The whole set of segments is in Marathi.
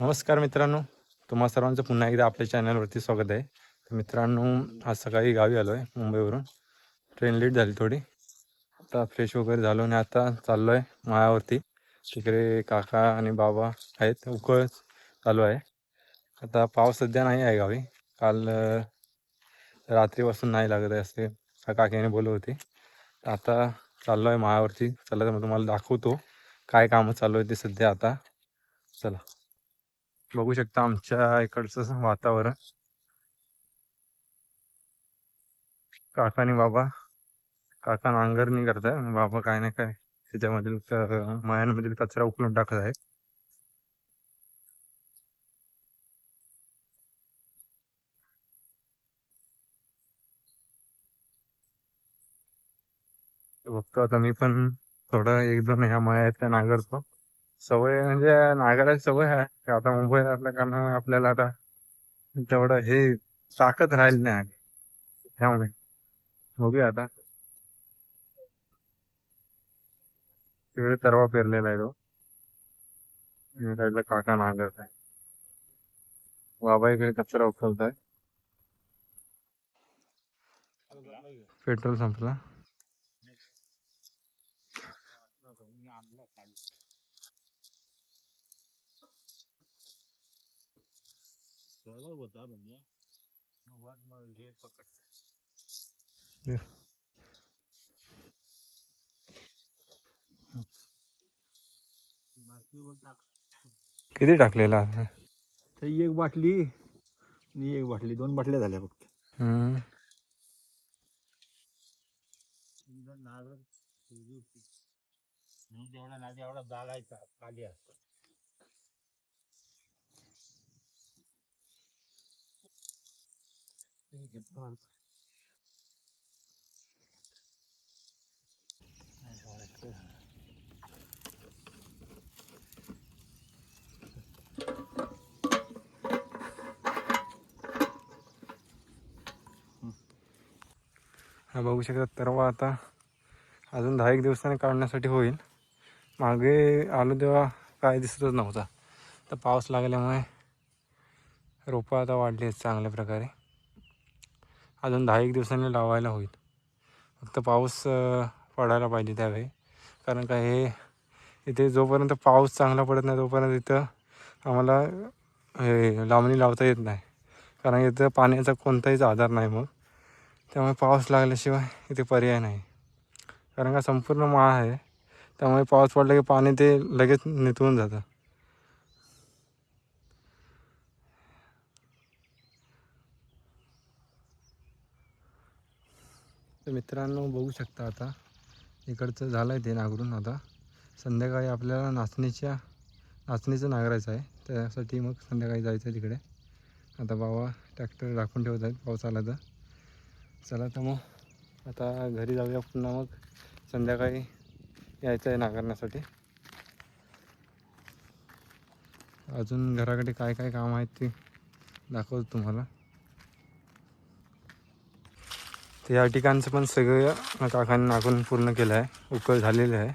नमस्कार मित्रांनो, तुम्हा सर्वांचं पुन्हा एकदा आपल्या चॅनलवरती स्वागत आहे. तर मित्रांनो, आज सकाळी गावी आलो आहे मुंबईवरून. ट्रेन लेट झाली थोडी. आता फ्रेश वगैरे झालो आणि आता चाललो आहे माळावरती. तिकडे काका आणि बाबा आहेत. उकळ चालू आहे. आता पाऊस सध्या नाही आहे गावी. काल रात्रीपासून नाही लागत आहे असे काकीने बोलत होते. तर आता चाललो आहे माळावरती. चला तर मग तुम्हाला दाखवतो काय कामं चालू आहे ते सध्या आता. चला, बघू शकता आमच्या इकडचं वातावरण. काका आणि बाबा, काका नांगरणी करताय आणि बाबा काय ना काय त्याच्यामधील मळ्यांमधील कचरा उकलून टाकत आहे. बघतो आता मी पण थोडं एक दोन ह्या मळ्या आहेत त्या नांगरतो. सवय म्हणजे नांगरायची सवय आहे की आता मुंबईत असल्या कारणाने आपल्याला आता तेवढं हे ताकद राहिली नाही त्यामुळे बघूया आता. तिकडे तरवा पेरलेला आहे तो आणि साईडला काका नांगरत आहे. बाबा इकडे कचरा उचलत आहे. पेट्रोल संपला. किती टाकलेला आहे? तर एक बाटली आणि एक बाटली, दोन बाटल्या झाल्या फक्त. हम्म. एवढा जाळायचा खाली असतो. हा बघू शकता तरवा आता अजून 10 एक दिवसांनी काढण्यासाठी होईल. मागे आलो तेव्हा काय दिसतच नव्हता. तर पाऊस लागल्यामुळे रोपं आता वाढली आहेत चांगल्या प्रकारे. अजून 10 एक दिवसांनी लावायला होईल. फक्त पाऊस पडायला पाहिजे त्यावेळी. कारण का हे इथे जोपर्यंत पाऊस चांगला पडत नाही तोपर्यंत इथं आम्हाला हे लावणी लावता येत नाही. कारण इथं पाण्याचा कोणताहीच आधार नाही मग. त्यामुळे पाऊस लागल्याशिवाय इथे पर्याय नाही. कारण का संपूर्ण माळ आहे. त्यामुळे पाऊस पडला की पाणी ते लगेच निथळून जातं. तर मित्रांनो बघू शकता आता इकडचं झालं आहे ते नांगरून. आता संध्याकाळी आपल्याला नाचणीचं नांगरायचं आहे. त्यासाठी मग संध्याकाळी जायचं आहे तिकडे. आता बाबा ट्रॅक्टर राखून ठेवत आहेत पाऊस आला तर. चला तर मग आता घरी जाऊया पुन्हा. मग संध्याकाळी यायचं आहे नांगरण्यासाठी. अजून घराकडे काय काय काम आहेत ते दाखवतो तुम्हाला. तर या ठिकाणचं पण सगळं काकांनी नांगरून पूर्ण केलं आहे. उकळ झालेलं आहे.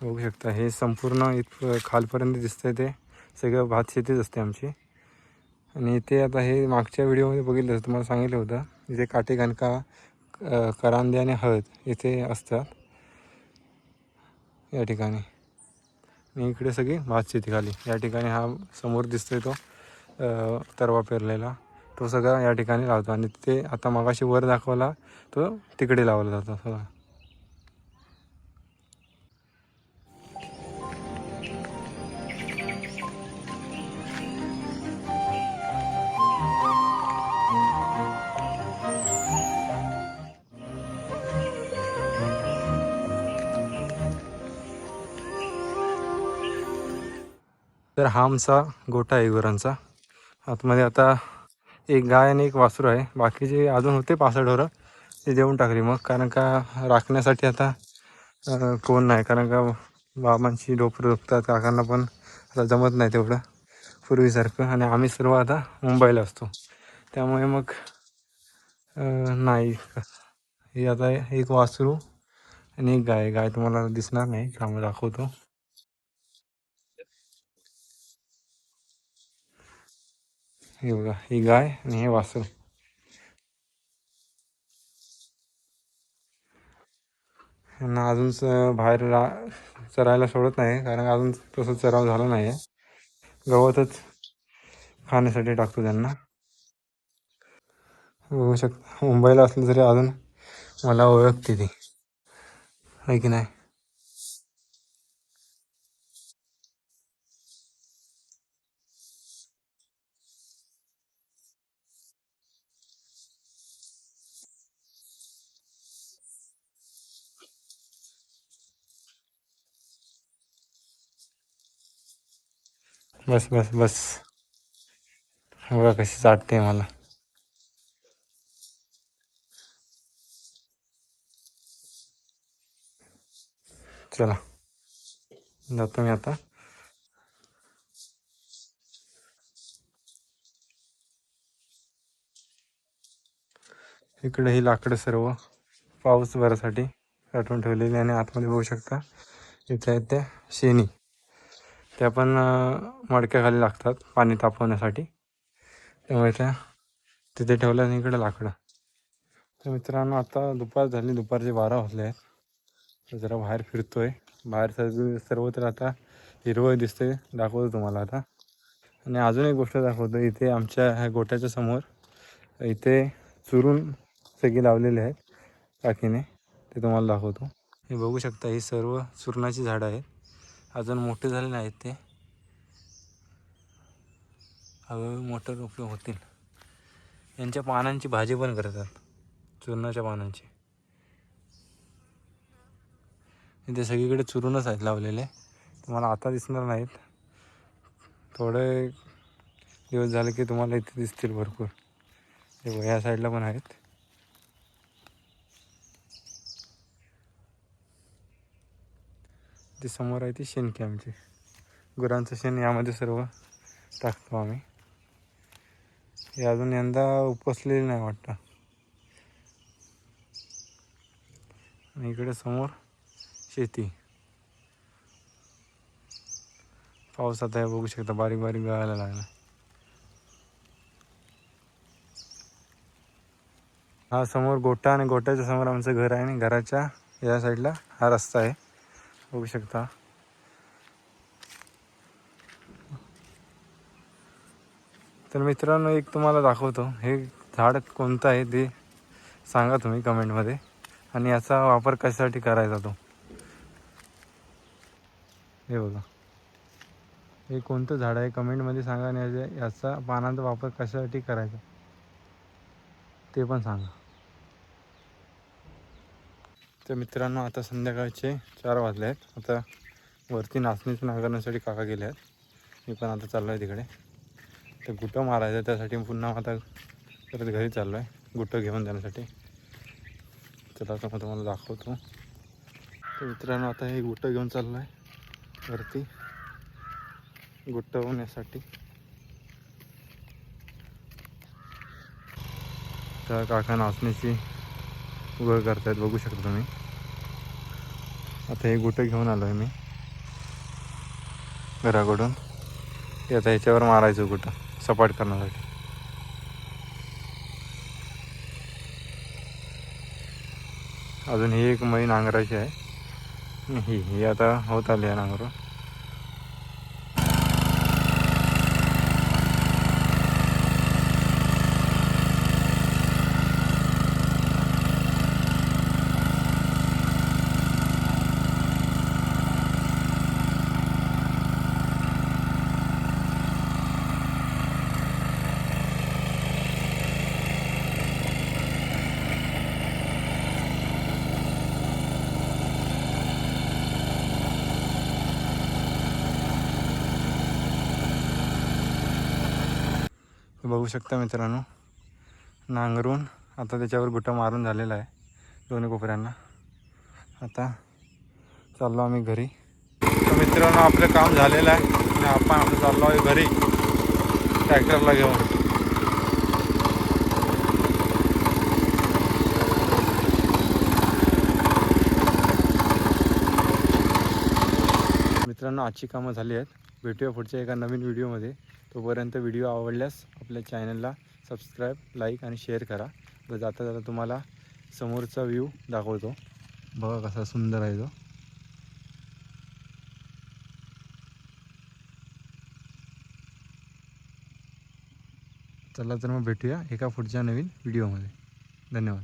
बघू शकता हे संपूर्ण इथं खालपर्यंत दिसतंय ते सगळं भात शेतीच असते आमची. आणि इथे आता हे मागच्या व्हिडिओमध्ये बघितलं तुम्हाला सांगितलं होतं इथे काटे कणका करांदे आणि हळद इथे असतात या ठिकाणी. आणि इकडे सगळी भात शेती खाली. या ठिकाणी हा समोर दिसतोय तो तरवा पेरलेला तो सगळा या ठिकाणी लावतो. आणि ते आता मगाशी वर दाखवला तो तिकडे लावला जातो सगळा. तर हा आमचा गोठा आहे गुरांचा. आतमध्ये आता एक गाय आणि एक वासरू आहे. बाकीचे अजून होते 65 ढोरं ते देऊन टाकली मग. कारण का राखण्यासाठी आता कोण नाही. कारण का बाबांची डोकरं दुखतात. काकांना पण आता जमत नाही तेवढं पूर्वीसारखं. आणि आम्ही सर्व आता मुंबईला असतो त्यामुळे मग नाही. हे आता एक वासरू आणि एक गाय. गाय तुम्हाला दिसणार नाही, त्यामुळे दाखवतो. हे बघा, ही गाय आणि हे वासरू. यांना अजून बाहेर चरायला सोडत नाही, कारण अजून तसं चराव झाला नाही आहे. गवतच खाण्यासाठी टाकतो त्यांना. बघू शकता, मुंबईला असलं तरी अजून मला ओळखते ती, आहे की नाही. बस बस बस, बघा कशी चाटते मला. चला जातो मी आता. इकडे ही लाकडं सर्व पाऊस भरासाठी साठवून ठेवलेली, आणि आतमध्ये बघू शकता इथे आहेत त्या शेणी. त्या पण मडक्याखाली लागतात पाणी तापवण्यासाठी, त्यामुळे त्या तिथे ठेवल्या. आणि इकडे लाकडं. तर मित्रांनो, आता दुपार झाली, दुपारचे 12 वाजले आहेत. तर जरा बाहेर फिरतोय. बाहेर सर्वत्र आता हिरवळ दिसते, दाखवतो तुम्हाला आता. आणि अजून एक गोष्ट दाखवतो, इथे आमच्या ह्या गोट्याच्या समोर इथे चुरून सगळी लावलेले आहेत काकीने, ते तुम्हाला दाखवतो. हे बघू शकता, ही सर्व चुरणाची झाडं आहेत. अजून मोठे झाले नाहीत ते, हळूहळू मोठे रोपे होतील. यांच्या पानांची भाजी पण करतात, चुरणाच्या पानांची. इथे सगळीकडे चुरूनच आहेत लावलेले, तुम्हाला आता दिसणार नाहीत. थोडे दिवस झाले की तुम्हाला इथे दिसतील भरपूर. हे ह्या साईडला पण आहेत. ती समोर आहे ती शेणकी आमची, गुरांचं शेण यामध्ये सर्व टाकतो आम्ही. हे अजून यंदा उपसलेली नाही वाटतं. आणि इकडे समोर शेती. पावसात आहे, बघू शकता बारीक बारीक गळायला लागला. हा समोर गोठा, आणि गोठ्याच्या समोर आमचं घर आहे. आणि घराच्या या साईडला हा रस्ता आहे, बघू शकता. तर मित्रांनो, एक तुम्हाला दाखवतो, हे झाड कोणतं आहे ते सांगा तुम्ही कमेंटमध्ये, आणि याचा वापर कशासाठी करायचा तो. हे बघा, हे कोणतं झाड आहे कमेंटमध्ये सांगा, आणि याचा पानांचा वापर कशासाठी करायचा ते पण सांगा. तर मित्रांनो, आता संध्याकाळचे 4 वाजले आहेत. आता वरती नाचणीचं नांगरण्यासाठी काका गेले आहेत. मी पण आता चाललो आहे तिकडे. तर गुटं मारायचं, त्यासाठी पुन्हा आता परत घरी चाललो आहे गुटं घेऊन जाण्यासाठी. चला आता मग तुम्हाला दाखवतो. तर मित्रांनो, आता हे गुटं घेऊन चाललो आहे वरती गुटवण्यासाठी. तर काका नाचणीची उघड करतायत, बघू शकता तुम्ही. आता हे गुटं घेऊन आलो आहे मी घराकडून. ते आता ह्याच्यावर मारायचं गुटं सपाट करण्यासाठी. अजून ही एक मळी नांगरायची आहे. ही आता होत आली आहे नांगरून. बघू शकता मित्रांनो, नांगरून आता त्याच्यावर गुटं मारून झालेला आहे दोन्ही कोपऱ्यांना. आता चाललो आम्ही घरी. तर मित्रांनो, आपलं काम झालेलं आहे आणि आपण चाललो आहे घरी ट्रॅक्टरला घेऊन. मित्रांनो, आजची कामं झाली आहेत. भेटूया पुढच्या एका नवीन व्हिडिओमध्ये. तोपर्यंत व्हिडिओ आवडल्यास आपल्या चॅनलला सबस्क्राईब, लाईक आणि शेअर करा. तर जाता जाता तुम्हाला समोरचा व्ह्यू दाखवतो. बघा कसा सुंदर आहे तो. चला तर मग भेटूया एका पुढच्या नवीन व्हिडिओमध्ये. धन्यवाद.